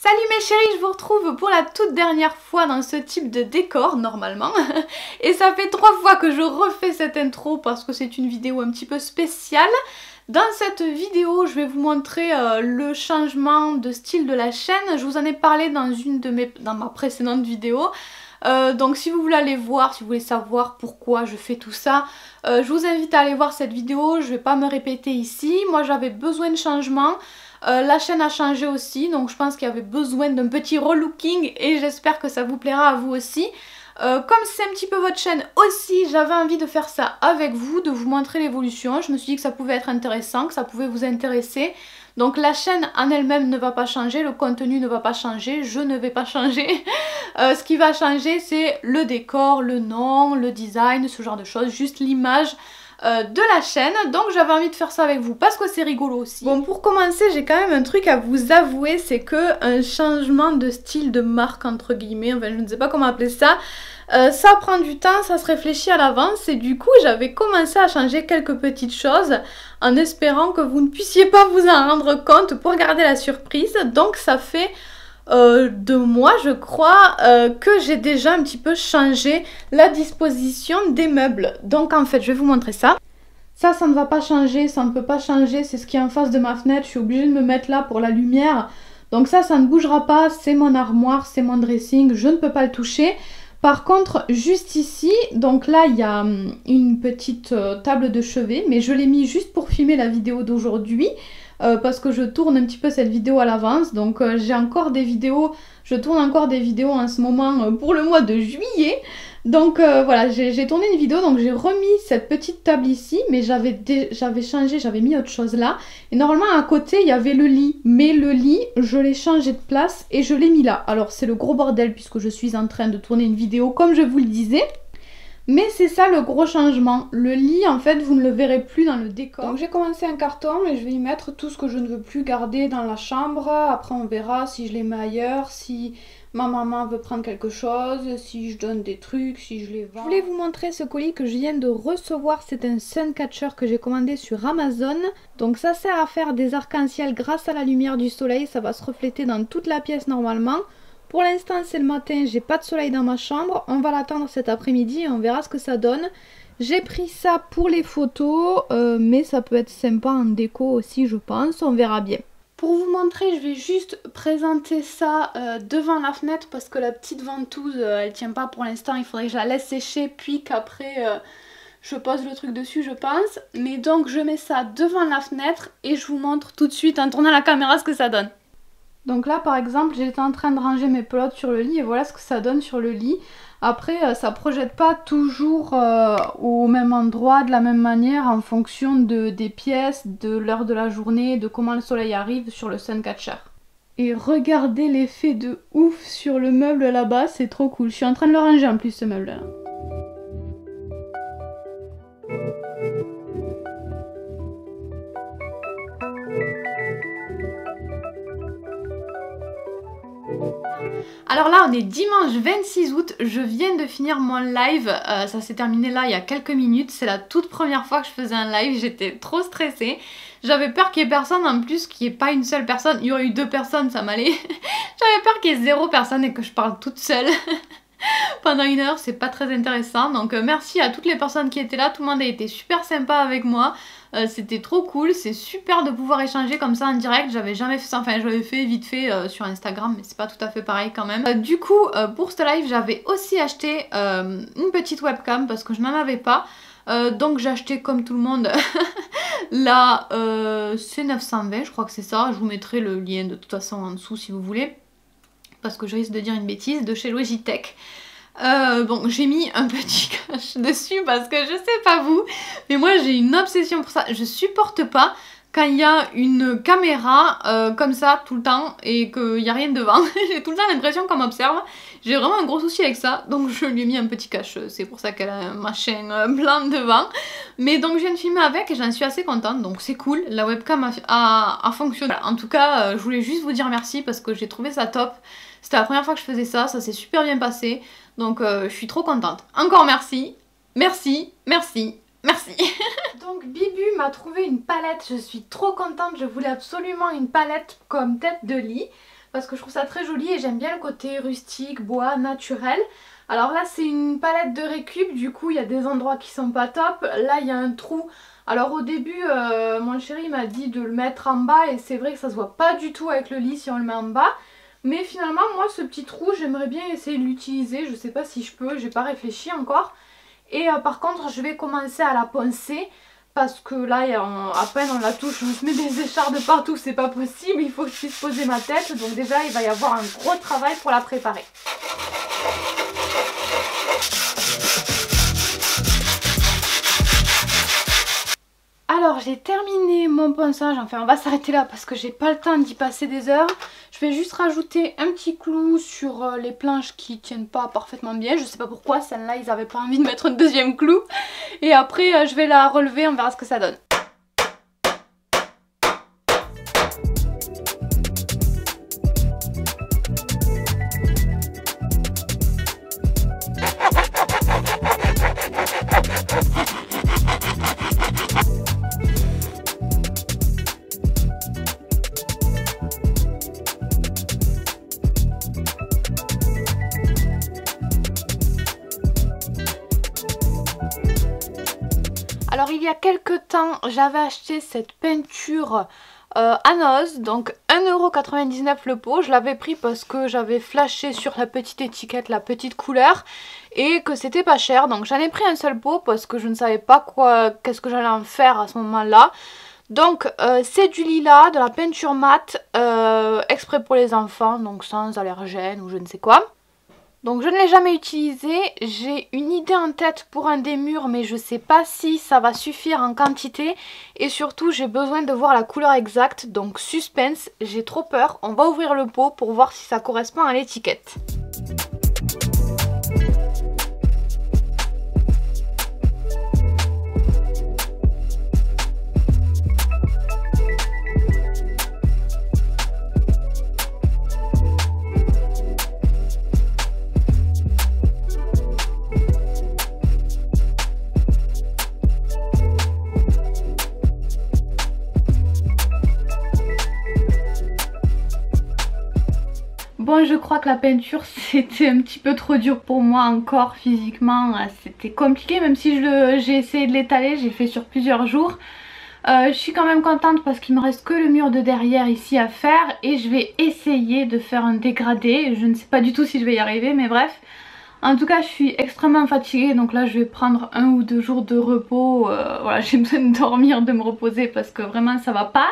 Salut mes chéris, je vous retrouve pour la toute dernière fois dans ce type de décor normalement. Et ça fait 3 fois que je refais cette intro parce que c'est une vidéo un petit peu spéciale. Dans cette vidéo, je vais vous montrer le changement de style de la chaîne. Je vous en ai parlé dans ma précédente vidéo. Donc si vous voulez aller voir, si vous voulez savoir pourquoi je fais tout ça, je vous invite à aller voir cette vidéo. Je vais pas me répéter ici. Moi j'avais besoin de changement. La chaîne a changé aussi, donc je pense qu'il y avait besoin d'un petit relooking et j'espère que ça vous plaira à vous aussi. Comme c'est un petit peu votre chaîne aussi, j'avais envie de faire ça avec vous, de vous montrer l'évolution. Je me suis dit que ça pouvait être intéressant, que ça pouvait vous intéresser. Donc la chaîne en elle-même ne va pas changer, le contenu ne va pas changer, je ne vais pas changer. Ce qui va changer c'est le décor, le nom, le design, ce genre de choses, juste l'image de la chaîne. Donc j'avais envie de faire ça avec vous parce que c'est rigolo aussi. Bon, pour commencer, j'ai quand même un truc à vous avouer, c'est que un changement de style, de marque entre guillemets, enfin je ne sais pas comment appeler ça, ça prend du temps, ça se réfléchit à l'avance et du coup j'avais commencé à changer quelques petites choses en espérant que vous ne puissiez pas vous en rendre compte pour garder la surprise. Donc ça fait 2 mois je crois que j'ai déjà un petit peu changé la disposition des meubles. Donc en fait je vais vous montrer ça. Ça ne va pas changer, ça ne peut pas changer, c'est ce qui est en face de ma fenêtre, je suis obligée de me mettre là pour la lumière. Donc ça ne bougera pas, c'est mon armoire, c'est mon dressing, je ne peux pas le toucher. Par contre, juste ici, donc là il y a une petite table de chevet, mais je l'ai mis juste pour filmer la vidéo d'aujourd'hui. Parce que je tourne un petit peu cette vidéo à l'avance, donc j'ai encore des vidéos, je tourne encore des vidéos en ce moment pour le mois de juillet. Donc voilà, j'ai tourné une vidéo, donc j'ai remis cette petite table ici, mais j'avais changé, j'avais mis autre chose là. Et normalement à côté il y avait le lit, mais le lit je l'ai changé de place et je l'ai mis là. Alors c'est le gros bordel puisque je suis en train de tourner une vidéo comme je vous le disais. Mais c'est ça le gros changement, le lit en fait vous ne le verrez plus dans le décor. Donc j'ai commencé un carton mais je vais y mettre tout ce que je ne veux plus garder dans la chambre. Après on verra si je les mets ailleurs, si ma maman veut prendre quelque chose, si je donne des trucs, si je les vends. Je voulais vous montrer ce colis que je viens de recevoir, c'est un Suncatcher que j'ai commandé sur Amazon. Donc ça sert à faire des arcs-en-ciel grâce à la lumière du soleil, ça va se refléter dans toute la pièce normalement. Pour l'instant c'est le matin, j'ai pas de soleil dans ma chambre, on va l'attendre cet après-midi et on verra ce que ça donne. J'ai pris ça pour les photos, mais ça peut être sympa en déco aussi je pense, on verra bien. Pour vous montrer, je vais juste présenter ça devant la fenêtre parce que la petite ventouse elle tient pas pour l'instant, il faudrait que je la laisse sécher puis qu'après je pose le truc dessus je pense. Mais donc je mets ça devant la fenêtre et je vous montre tout de suite en tournant la caméra ce que ça donne. Donc là par exemple j'étais en train de ranger mes pelotes sur le lit et voilà ce que ça donne sur le lit. Après ça projette pas toujours au même endroit, de la même manière en fonction des pièces, de l'heure de la journée, de comment le soleil arrive sur le Suncatcher. Et regardez l'effet de ouf sur le meuble là-bas, c'est trop cool. Je suis en train de le ranger en plus ce meuble là. Alors là on est dimanche 26 août, je viens de finir mon live, ça s'est terminé là il y a quelques minutes, c'est la toute première fois que je faisais un live, j'étais trop stressée. J'avais peur qu'il y ait personne en plus, qu'il n'y ait pas une seule personne, il y aurait eu 2 personnes ça m'allait. J'avais peur qu'il y ait 0 personne et que je parle toute seule. Pendant 1 heure, c'est pas très intéressant, donc merci à toutes les personnes qui étaient là, tout le monde a été super sympa avec moi. C'était trop cool, c'est super de pouvoir échanger comme ça en direct, j'avais jamais fait ça, enfin j'avais fait vite fait sur Instagram mais c'est pas tout à fait pareil quand même. Du coup pour ce live j'avais aussi acheté une petite webcam parce que je n'en avais pas, donc j'ai acheté comme tout le monde la C920 je crois que c'est ça, je vous mettrai le lien de toute façon en dessous si vous voulez parce que je risque de dire une bêtise, de chez Logitech. Bon j'ai mis un petit cache dessus parce que je sais pas vous mais moi j'ai une obsession pour ça, je supporte pas quand il y a une caméra comme ça tout le temps et qu'il n'y a rien devant. J'ai tout le temps l'impression qu'on m'observe, j'ai vraiment un gros souci avec ça donc je lui ai mis un petit cache, c'est pour ça qu'elle a un machin blanc devant. Mais donc je viens de filmer avec et j'en suis assez contente donc c'est cool, la webcam a fonctionné. En tout cas je voulais juste vous dire merci parce que j'ai trouvé ça top. C'était la première fois que je faisais ça, ça s'est super bien passé. Donc je suis trop contente. Encore merci, merci, merci, merci. Donc Bibu m'a trouvé une palette, je suis trop contente, je voulais absolument une palette comme tête de lit. parce que je trouve ça très joli et j'aime bien le côté rustique, bois, naturel. Alors là c'est une palette de récup, du coup il y a des endroits qui sont pas top. Là il y a un trou. Alors au début mon chéri m'a dit de le mettre en bas et c'est vrai que ça se voit pas du tout avec le lit si on le met en bas. Mais finalement moi ce petit trou j'aimerais bien essayer de l'utiliser, je sais pas si je peux, j'ai pas réfléchi encore. Et par contre je vais commencer à la poncer. Parce que là, à peine on la touche, on se met des échardes partout, c'est pas possible. Il faut que je puisse poser ma tête. Donc déjà, il va y avoir un gros travail pour la préparer. Alors j'ai terminé mon ponçage, enfin on va s'arrêter là parce que j'ai pas le temps d'y passer des heures. Je vais juste rajouter un petit clou sur les planches qui tiennent pas parfaitement bien. Je sais pas pourquoi, celle-là ils avaient pas envie de mettre un deuxième clou. Et après je vais la relever, on verra ce que ça donne. Alors il y a quelques temps j'avais acheté cette peinture Anos, donc 1,99€ le pot. Je l'avais pris parce que j'avais flashé sur la petite étiquette la petite couleur et que c'était pas cher. Donc j'en ai pris un seul pot parce que je ne savais pas qu'est-ce que j'allais en faire à ce moment là. Donc c'est du lilas, de la peinture mate exprès pour les enfants, donc sans allergène ou je ne sais quoi. Donc je ne l'ai jamais utilisé, j'ai une idée en tête pour un des murs mais je sais pas si ça va suffire en quantité et surtout j'ai besoin de voir la couleur exacte, donc suspense, j'ai trop peur. On va ouvrir le pot pour voir si ça correspond à l'étiquette. Bon, je crois que la peinture c'était un petit peu trop dur pour moi encore physiquement, c'était compliqué même si j'ai essayé de l'étaler, j'ai fait sur plusieurs jours. Je suis quand même contente parce qu'il me reste que le mur de derrière ici à faire et je vais essayer de faire un dégradé. Je ne sais pas du tout si je vais y arriver mais bref. En tout cas je suis extrêmement fatiguée donc là je vais prendre 1 ou 2 jours de repos. Voilà, j'ai besoin de dormir, de me reposer parce que vraiment ça va pas.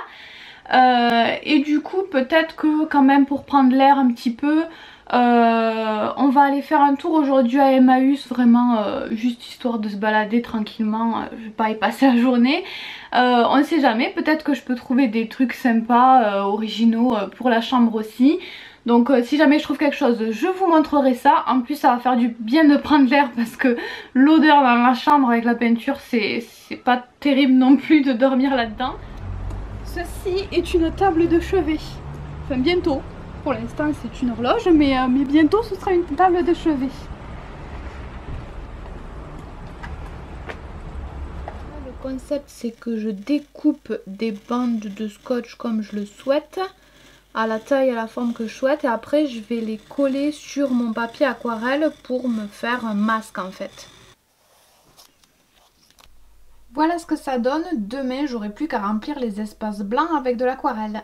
Et du coup peut-être que quand même pour prendre l'air un petit peu on va aller faire un tour aujourd'hui à Emmaüs, vraiment juste histoire de se balader tranquillement, je vais pas y passer la journée. On ne sait jamais, peut-être que je peux trouver des trucs sympas, originaux pour la chambre aussi. Donc si jamais je trouve quelque chose je vous montrerai ça. En plus ça va faire du bien de prendre l'air parce que l'odeur dans ma chambre avec la peinture c'est pas terrible non plus de dormir là-dedans. Ceci est une table de chevet, enfin bientôt, pour l'instant c'est une horloge mais bientôt ce sera une table de chevet. Le concept c'est que je découpe des bandes de scotch comme je le souhaite, à la taille et à la forme que je souhaite et après je vais les coller sur mon papier aquarelle pour me faire un masque en fait. Voilà ce que ça donne. Demain, j'aurai plus qu'à remplir les espaces blancs avec de l'aquarelle.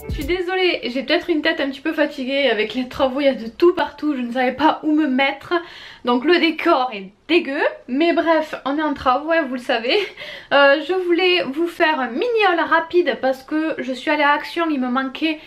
Je suis désolée, j'ai peut-être une tête un petit peu fatiguée avec les travaux, il y a de tout partout, je ne savais pas où me mettre. Donc le décor est dégueu, mais bref, on est en travaux, hein, vous le savez. Je voulais vous faire un mini haul rapide parce que je suis allée à Action, il me manquait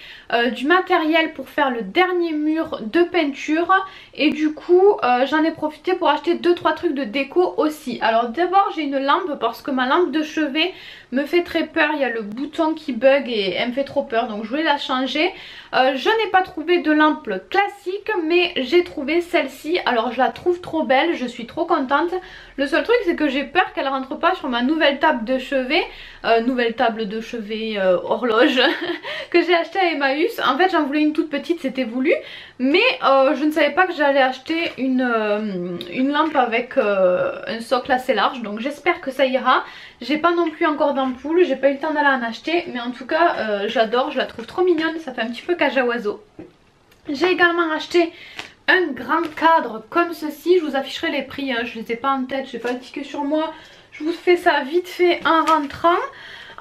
du matériel pour faire le dernier mur de peinture et du coup j'en ai profité pour acheter 2-3 trucs de déco aussi. Alors d'abord j'ai une lampe parce que ma lampe de chevet me fait très peur, il y a le bouton qui bug et elle me fait trop peur donc je voulais la changer. Je n'ai pas trouvé de lampe classique, mais j'ai trouvé celle-ci. Alors je la trouve trop belle, je suis trop contente. Le seul truc c'est que j'ai peur qu'elle rentre pas sur ma nouvelle table de chevet, horloge que j'ai acheté à Emmaüs. En fait j'en voulais une toute petite, c'était voulu, mais je ne savais pas que j'allais acheter une lampe avec un socle assez large, donc j'espère que ça ira. J'ai pas non plus encore d'ampoule, j'ai pas eu le temps d'aller en acheter, mais en tout cas j'adore, je la trouve trop mignonne, ça fait un petit peu cage à oiseaux. J'ai également acheté un grand cadre comme ceci, je vous afficherai les prix, hein. Je les ai pas en tête, j'ai pas le ticket sur moi, je vous fais ça vite fait en rentrant.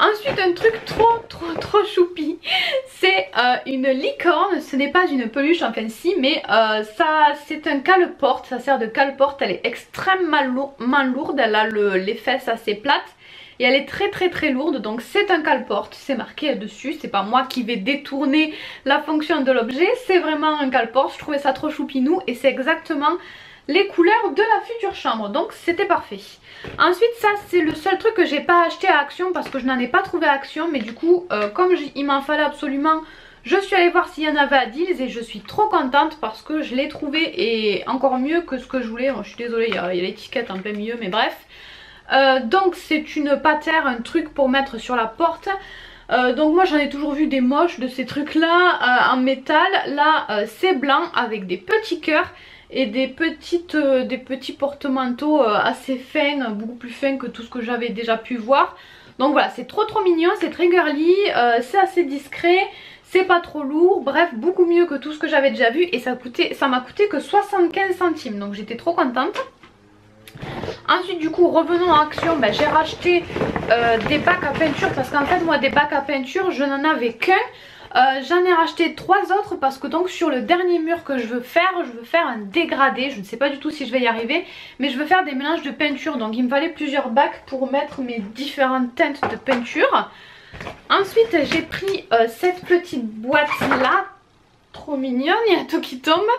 Ensuite un truc trop choupi, c'est une licorne, ce n'est pas une peluche, enfin si, mais ça c'est un cale-porte, ça sert de cale-porte, elle est extrêmement lourde, elle a les fesses assez plates et elle est très lourde, donc c'est un cale-porte, c'est marqué dessus, c'est pas moi qui vais détourner la fonction de l'objet, c'est vraiment un cale-porte, je trouvais ça trop choupinou et c'est exactement les couleurs de la future chambre, donc c'était parfait. Ensuite ça c'est le seul truc que j'ai pas acheté à Action parce que je n'en ai pas trouvé à Action, mais du coup comme il m'en fallait absolument, je suis allée voir s'il y en avait à Deals et je suis trop contente parce que je l'ai trouvé et encore mieux que ce que je voulais. Bon, je suis désolée, il y a l'étiquette en plein milieu, mais bref. Donc c'est une patère, un truc pour mettre sur la porte. Donc moi j'en ai toujours vu des moches de ces trucs là en métal. Là c'est blanc avec des petits cœurs et des petits porte-manteaux assez fins, beaucoup plus fins que tout ce que j'avais déjà pu voir. Donc voilà, c'est trop mignon, c'est très girly, c'est assez discret, c'est pas trop lourd, bref beaucoup mieux que tout ce que j'avais déjà vu et ça m'a coûté que 75 centimes, donc j'étais trop contente. Ensuite du coup revenons à Action, j'ai racheté des bacs à peinture parce qu'en fait moi des bacs à peinture je n'en avais qu'un. J'en ai racheté 3 autres parce que donc sur le dernier mur que je veux faire un dégradé, je ne sais pas du tout si je vais y arriver, mais je veux faire des mélanges de peinture, donc il me fallait plusieurs bacs pour mettre mes différentes teintes de peinture. Ensuite j'ai pris cette petite boîte là, trop mignonne, il y a tout qui tombe.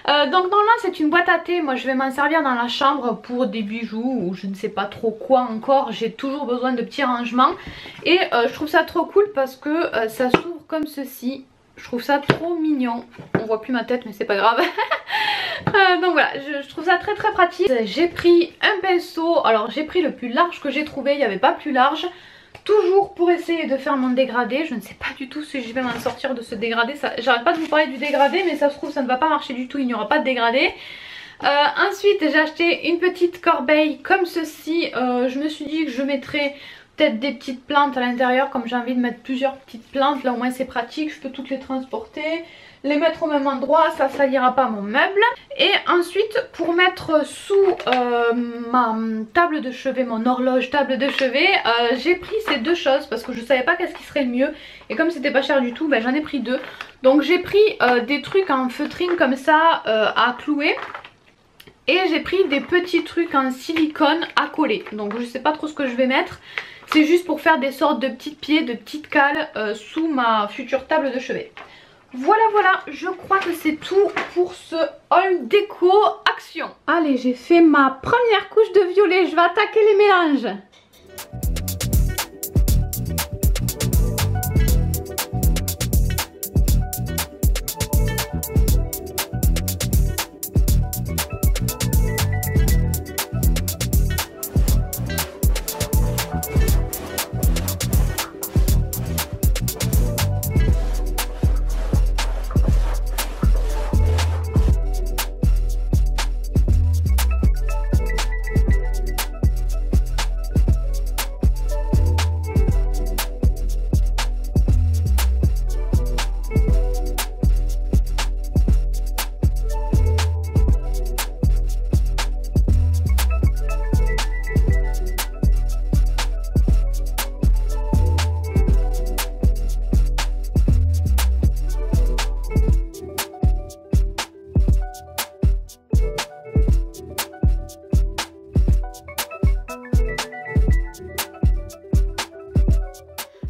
Donc normalement c'est une boîte à thé, moi je vais m'en servir dans la chambre pour des bijoux ou je ne sais pas trop quoi encore, j'ai toujours besoin de petits rangements et je trouve ça trop cool parce que ça s'ouvre comme ceci, je trouve ça trop mignon, on voit plus ma tête mais c'est pas grave. Donc voilà, je trouve ça très pratique. J'ai pris un pinceau, alors j'ai pris le plus large que j'ai trouvé, il n'y avait pas plus large. Toujours pour essayer de faire mon dégradé, je ne sais pas du tout si je vais m'en sortir de ce dégradé, j'arrête pas de vous parler du dégradé mais ça se trouve ça ne va pas marcher du tout, il n'y aura pas de dégradé. Ensuite j'ai acheté une petite corbeille comme ceci, je me suis dit que je mettrais peut-être des petites plantes à l'intérieur comme j'ai envie de mettre plusieurs petites plantes, là au moins c'est pratique, je peux toutes les transporter, les mettre au même endroit, ça salira pas mon meuble. Et ensuite pour mettre sous ma table de chevet, mon horloge table de chevet, j'ai pris ces deux choses parce que je savais pas qu'est-ce qui serait le mieux et comme c'était pas cher du tout, j'en ai pris deux. Donc j'ai pris des trucs en feutrine comme ça à clouer. Et j'ai pris des petits trucs en silicone à coller. Donc je sais pas trop ce que je vais mettre. C'est juste pour faire des sortes de petits pieds, de petites cales sous ma future table de chevet. Voilà, je crois que c'est tout pour ce haul déco Action. Allez, j'ai fait ma première couche de violet, je vais attaquer les mélanges.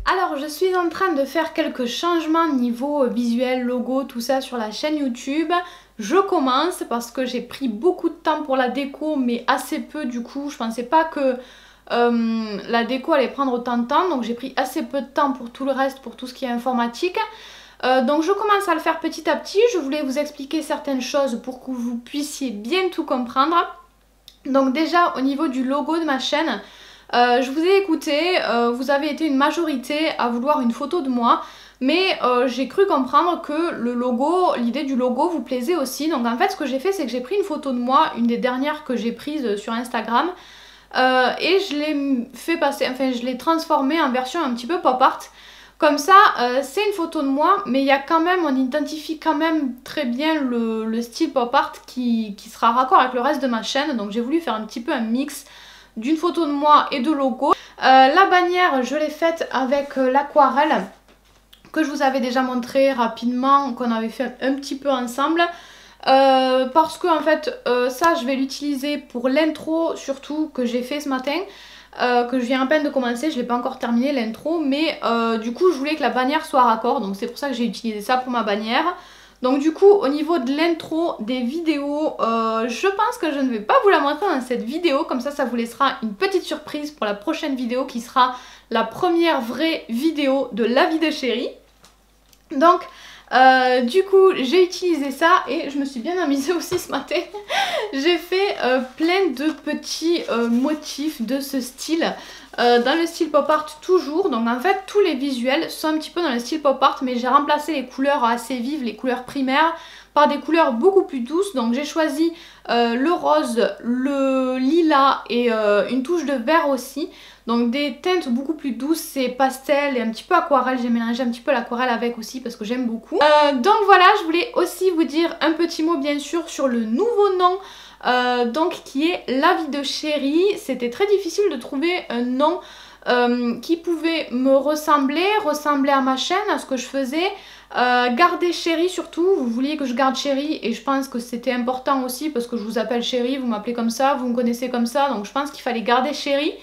Alors je suis en train de faire quelques changements niveau visuel, logo, tout ça sur la chaîne YouTube. Je commence parce que j'ai pris beaucoup de temps pour la déco mais assez peu du coup. Je pensais pas que la déco allait prendre autant de temps, donc j'ai pris assez peu de temps pour tout le reste, pour tout ce qui est informatique. Donc je commence à le faire petit à petit. Je voulais vous expliquer certaines choses pour que vous puissiez bien tout comprendre. Donc déjà au niveau du logo de ma chaîne, je vous ai écouté, vous avez été une majorité à vouloir une photo de moi. Mais j'ai cru comprendre que le logo, l'idée du logo vous plaisait aussi. Donc en fait ce que j'ai fait, c'est que j'ai pris une photo de moi, une des dernières que j'ai prises sur Instagram. Et je l'ai fait passer, enfin je l'ai transformée en version un petit peu pop art. Comme ça, c'est une photo de moi, mais il y a quand même, on identifie quand même très bien le style pop art qui sera raccord avec le reste de ma chaîne. Donc j'ai voulu faire un petit peu un mix d'une photo de moi et de logo. La bannière, je l'ai faite avec l'aquarelle que je vous avais déjà montré rapidement, qu'on avait fait un petit peu ensemble. Parce que en fait, ça je vais l'utiliser pour l'intro surtout que j'ai fait ce matin. Que je viens à peine de commencer, je l'ai pas encore terminé l'intro, mais du coup je voulais que la bannière soit raccord, donc c'est pour ça que j'ai utilisé ça pour ma bannière. Donc du coup au niveau de l'intro des vidéos, je pense que je ne vais pas vous la montrer dans cette vidéo, comme ça vous laissera une petite surprise pour la prochaine vidéo qui sera la première vraie vidéo de la vie de chérie. Donc du coup j'ai utilisé ça et je me suis bien amusée aussi ce matin. J'ai fait plein de petits motifs de ce style, dans le style pop art toujours. Donc en fait tous les visuels sont un petit peu dans le style pop art, mais j'ai remplacé les couleurs assez vives, les couleurs primaires, par des couleurs beaucoup plus douces. Donc j'ai choisi le rose, le lilas et une touche de vert aussi. Donc des teintes beaucoup plus douces, c'est pastel et un petit peu aquarelle. J'ai mélangé un petit peu l'aquarelle avec aussi parce que j'aime beaucoup. Donc voilà, je voulais aussi vous dire un petit mot bien sûr sur le nouveau nom. Donc qui est La Vie de Chérie. C'était très difficile de trouver un nom qui pouvait me ressembler à ma chaîne, à ce que je faisais. Garder Chérie surtout, vous vouliez que je garde Chérie et je pense que c'était important aussi parce que je vous appelle Chérie, vous m'appelez comme ça, vous me connaissez comme ça, donc je pense qu'il fallait garder Chérie.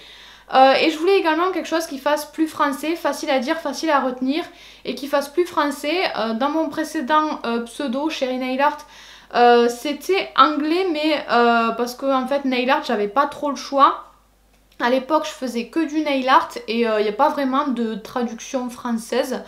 Et je voulais également quelque chose qui fasse plus français, facile à dire, facile à retenir et qui fasse plus français. Dans mon précédent pseudo, Chérie Nail Art, c'était anglais, mais parce que en fait nail art j'avais pas trop le choix. À l'époque je faisais que du nail art et il n'y a pas vraiment de traduction française.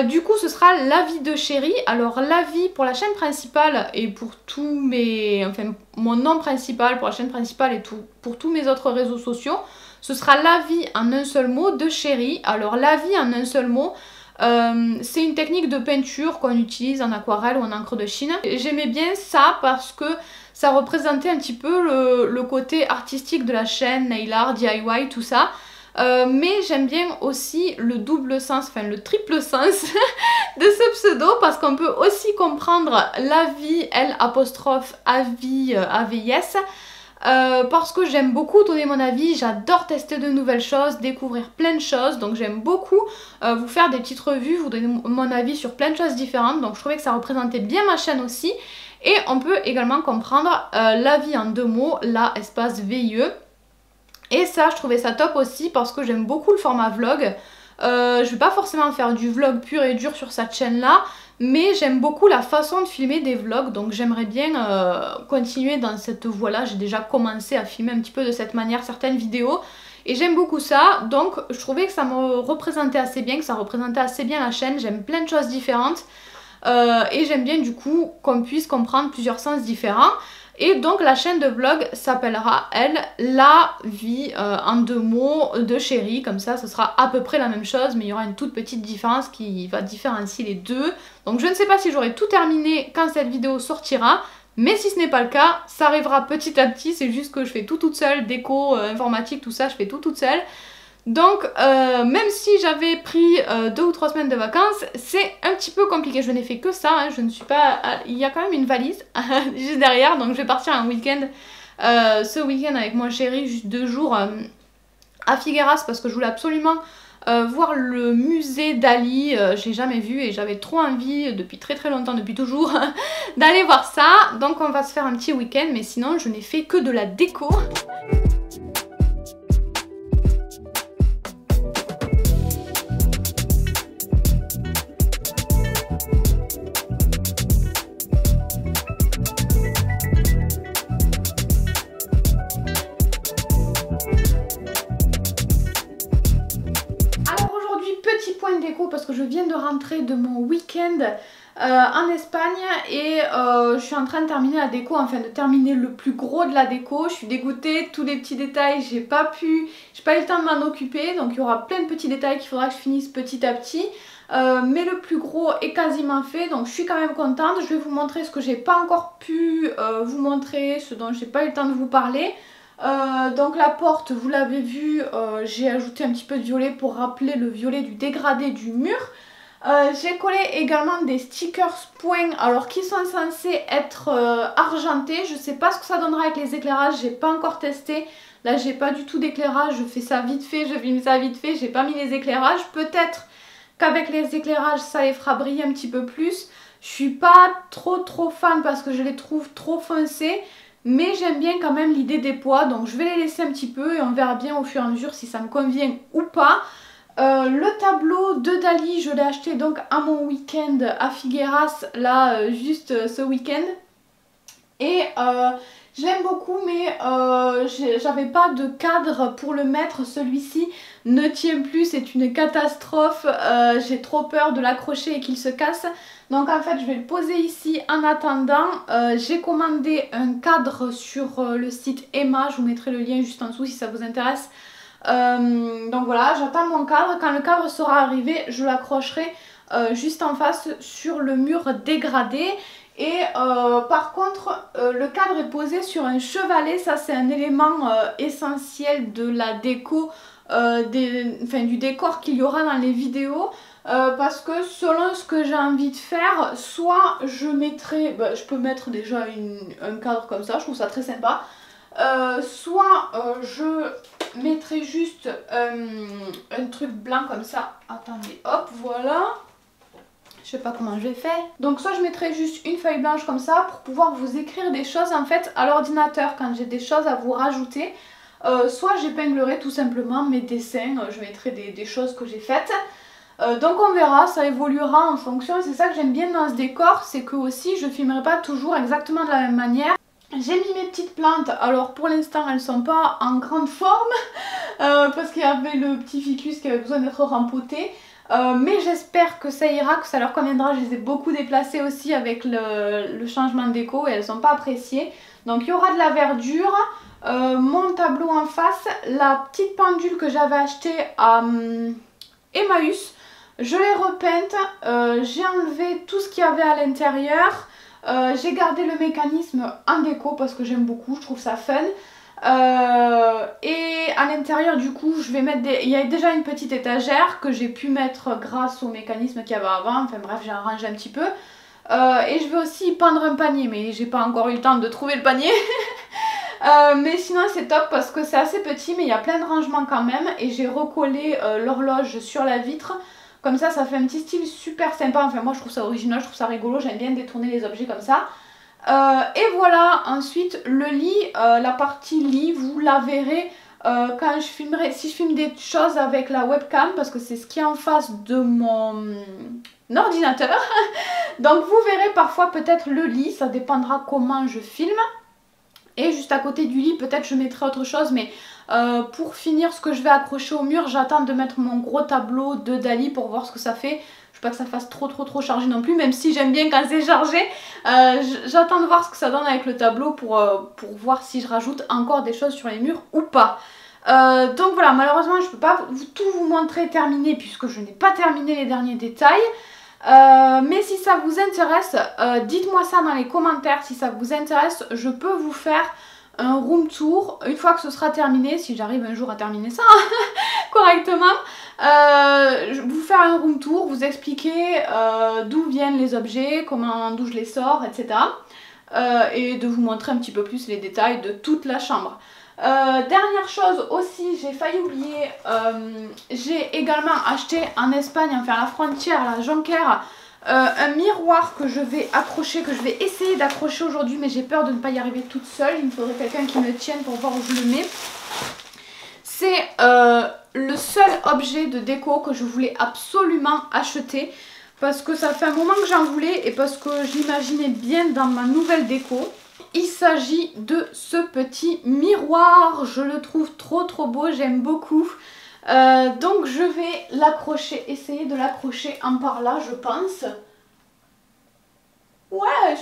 Du coup ce sera La Vie de Chérie. Alors La Vie pour la chaîne principale et pour tous mes... enfin mon nom principal pour la chaîne principale et pour tous mes autres réseaux sociaux, ce sera La Vie en un seul mot de Chérie. Alors La Vie en un seul mot, c'est une technique de peinture qu'on utilise en aquarelle ou en encre de Chine. J'aimais bien ça parce que ça représentait un petit peu le côté artistique de la chaîne, nail art, DIY, tout ça. Mais j'aime bien aussi le double sens, enfin le triple sens de ce pseudo parce qu'on peut aussi comprendre la vie, L apostrophe AVIS. Parce que j'aime beaucoup donner mon avis, j'adore tester de nouvelles choses, découvrir plein de choses, donc j'aime beaucoup vous faire des petites revues, vous donner mon avis sur plein de choses différentes, donc je trouvais que ça représentait bien ma chaîne aussi. Et on peut également comprendre la vie en deux mots, la espace VIE. Et ça je trouvais ça top aussi parce que j'aime beaucoup le format vlog. Je vais pas forcément faire du vlog pur et dur sur cette chaîne là, mais j'aime beaucoup la façon de filmer des vlogs, donc j'aimerais bien continuer dans cette voie là. J'ai déjà commencé à filmer un petit peu de cette manière certaines vidéos et j'aime beaucoup ça, donc je trouvais que ça me représentait assez bien, que ça représentait assez bien la chaîne. J'aime plein de choses différentes et j'aime bien du coup qu'on puisse comprendre plusieurs sens différents. Et donc la chaîne de vlog s'appellera, elle, La Vie en deux mots de Chérie. Comme ça, ce sera à peu près la même chose, mais il y aura une toute petite différence qui va différencier les deux. Donc je ne sais pas si j'aurai tout terminé quand cette vidéo sortira, mais si ce n'est pas le cas, ça arrivera petit à petit. C'est juste que je fais tout toute seule, déco, informatique, tout ça, je fais tout toute seule. Donc même si j'avais pris 2 ou 3 semaines de vacances, c'est un petit peu compliqué. Je n'ai fait que ça, hein. Je ne suis pas... Il y a quand même une valise juste derrière, donc je vais partir un week-end, ce week-end avec mon chéri, juste 2 jours à Figueras parce que je voulais absolument voir le musée Dali. J'ai jamais vu et j'avais trop envie depuis très longtemps, depuis toujours, d'aller voir ça. Donc on va se faire un petit week-end, mais sinon je n'ai fait que de la déco. Parce que je viens de rentrer de mon week-end week-end en Espagne et je suis en train de terminer la déco, enfin de terminer le plus gros de la déco. Je suis dégoûtée, tous les petits détails j'ai pas eu le temps de m'en occuper, donc il y aura plein de petits détails qu'il faudra que je finisse petit à petit. Mais le plus gros est quasiment fait, donc je suis quand même contente. Je vais vous montrer ce que j'ai pas encore pu vous montrer, ce dont j'ai pas eu le temps de vous parler. Donc la porte, vous l'avez vu, j'ai ajouté un petit peu de violet pour rappeler le violet du dégradé du mur. J'ai collé également des stickers points, alors qui sont censés être argentés. Je sais pas ce que ça donnera avec les éclairages, j'ai pas encore testé. Là j'ai pas du tout d'éclairage, je fais ça vite fait, je filme ça vite fait, j'ai pas mis les éclairages. Peut-être qu'avec les éclairages ça les fera briller un petit peu plus. Je suis pas trop fan parce que je les trouve trop foncés. Mais j'aime bien quand même l'idée des pois, donc je vais les laisser un petit peu et on verra bien au fur et à mesure si ça me convient ou pas. Le tableau de Dali, je l'ai acheté donc à mon week-end à Figueras, là juste ce week-end. Et je l'aime beaucoup mais j'avais pas de cadre pour le mettre, celui-ci ne tient plus, c'est une catastrophe, j'ai trop peur de l'accrocher et qu'il se casse. Donc en fait je vais le poser ici en attendant. J'ai commandé un cadre sur le site Emma, je vous mettrai le lien juste en dessous si ça vous intéresse. Donc voilà, j'attends mon cadre, quand le cadre sera arrivé je l'accrocherai juste en face sur le mur dégradé. Et par contre le cadre est posé sur un chevalet, ça c'est un élément essentiel de la déco, du décor qu'il y aura dans les vidéos. Parce que selon ce que j'ai envie de faire, soit je mettrai, je peux mettre déjà un cadre comme ça, je trouve ça très sympa. Soit je mettrai juste un truc blanc comme ça. Attendez, hop, voilà. Je sais pas comment je vais faire. Donc soit je mettrai juste une feuille blanche comme ça pour pouvoir vous écrire des choses en fait à l'ordinateur quand j'ai des choses à vous rajouter. Soit j'épinglerai tout simplement mes dessins, je mettrai des choses que j'ai faites. Donc on verra, ça évoluera en fonction, c'est ça que j'aime bien dans ce décor, c'est que aussi je filmerai pas toujours exactement de la même manière. J'ai mis mes petites plantes, alors pour l'instant elles sont pas en grande forme parce qu'il y avait le petit ficus qui avait besoin d'être rempoté. Mais j'espère que ça ira, que ça leur conviendra. Je les ai beaucoup déplacées aussi avec le changement de déco et elles sont pas appréciées. Donc il y aura de la verdure. Mon tableau en face, la petite pendule que j'avais achetée à Emmaüs, je l'ai repeinte, j'ai enlevé tout ce qu'il y avait à l'intérieur, j'ai gardé le mécanisme en déco parce que j'aime beaucoup, je trouve ça fun. Et à l'intérieur du coup je vais mettre il y a déjà une petite étagère que j'ai pu mettre grâce au mécanisme qu'il y avait avant, enfin bref j'ai arrangé un petit peu. Et je vais aussi peindre un panier mais j'ai pas encore eu le temps de trouver le panier. Mais sinon c'est top parce que c'est assez petit mais il y a plein de rangements quand même. Et j'ai recollé l'horloge sur la vitre. Comme ça fait un petit style super sympa. Enfin moi je trouve ça original, je trouve ça rigolo, j'aime bien détourner les objets comme ça. Et voilà, ensuite le lit, la partie lit vous la verrez quand je filmerai, si je filme des choses avec la webcam parce que c'est ce qui est en face de mon ordinateur. Donc vous verrez parfois peut-être le lit, ça dépendra comment je filme. Et juste à côté du lit peut-être je mettrai autre chose mais pour finir ce que je vais accrocher au mur j'attends de mettre mon gros tableau de Dali pour voir ce que ça fait. Je veux pas que ça fasse trop chargé non plus, même si j'aime bien quand c'est chargé. J'attends de voir ce que ça donne avec le tableau pour voir si je rajoute encore des choses sur les murs ou pas. Donc voilà, malheureusement je peux pas tout vous montrer terminé puisque je n'ai pas terminé les derniers détails. Mais si ça vous intéresse, dites-moi ça dans les commentaires. Si ça vous intéresse, je peux vous faire un room tour une fois que ce sera terminé, si j'arrive un jour à terminer ça correctement. Vous faire un room tour, vous expliquer d'où viennent les objets, d'où je les sors, etc. Et de vous montrer un petit peu plus les détails de toute la chambre. Dernière chose aussi, j'ai failli oublier, j'ai également acheté en Espagne, enfin à la frontière, à la Jonquère, un miroir que je vais accrocher, que je vais essayer d'accrocher aujourd'hui, mais j'ai peur de ne pas y arriver toute seule. Il me faudrait quelqu'un qui me tienne pour voir où je le mets. C'est le seul objet de déco que je voulais absolument acheter parce que ça fait un moment que j'en voulais et parce que j'imaginais bien dans ma nouvelle déco. Il s'agit de ce petit miroir, je le trouve trop beau, j'aime beaucoup. Donc je vais l'accrocher, essayer de l'accrocher en par là je pense.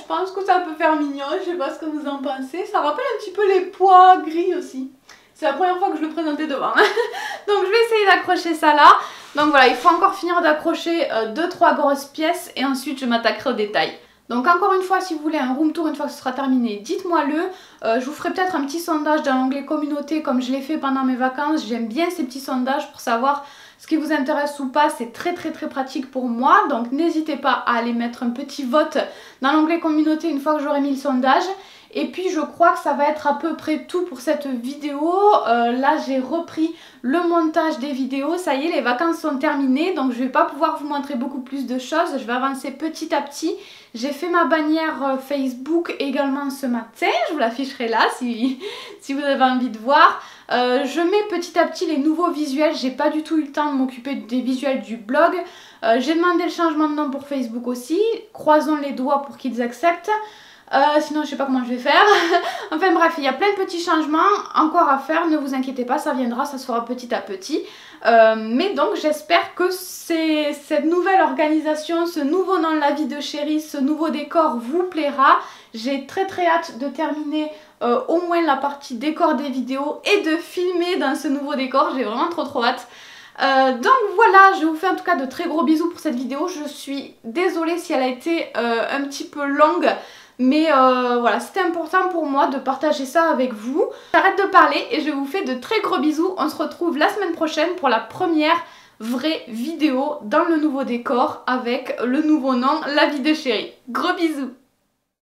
pense que ça peut faire mignon, je sais pas ce que vous en pensez. Ça rappelle un petit peu les pois gris aussi. C'est la première fois que je le présentais devant. Donc je vais essayer d'accrocher ça là. Donc voilà, il faut encore finir d'accrocher 2-3 grosses pièces et ensuite je m'attaquerai aux détails. Donc encore une fois, si vous voulez un room tour une fois que ce sera terminé, dites-moi le. Je vous ferai peut-être un petit sondage dans l'onglet communauté comme je l'ai fait pendant mes vacances. J'aime bien ces petits sondages pour savoir ce qui vous intéresse ou pas. C'est très pratique pour moi. Donc n'hésitez pas à aller mettre un petit vote dans l'onglet communauté une fois que j'aurai mis le sondage. Et puis je crois que ça va être à peu près tout pour cette vidéo. Là j'ai repris le montage des vidéos. Ça y est, les vacances sont terminées. Donc je ne vais pas pouvoir vous montrer beaucoup plus de choses. Je vais avancer petit à petit. J'ai fait ma bannière Facebook également ce matin. Je vous l'afficherai là si vous avez envie de voir. Je mets petit à petit les nouveaux visuels. J'ai pas du tout eu le temps de m'occuper des visuels du blog. J'ai demandé le changement de nom pour Facebook aussi. Croisons les doigts pour qu'ils acceptent. Sinon je sais pas comment je vais faire. Enfin bref, il y a plein de petits changements encore à faire, ne vous inquiétez pas, ça viendra, ça se fera petit à petit. Mais donc j'espère que cette nouvelle organisation, ce nouveau nom de la vie de chérie, ce nouveau décor vous plaira. J'ai très hâte de terminer au moins la partie décor des vidéos et de filmer dans ce nouveau décor, j'ai vraiment trop hâte. Donc voilà, je vous fais en tout cas de très gros bisous pour cette vidéo. Je suis désolée si elle a été un petit peu longue. Mais voilà, c'était important pour moi de partager ça avec vous. J'arrête de parler et je vous fais de très gros bisous. On se retrouve la semaine prochaine pour la première vraie vidéo dans le nouveau décor avec le nouveau nom, La Vie de Chérie. Gros bisous!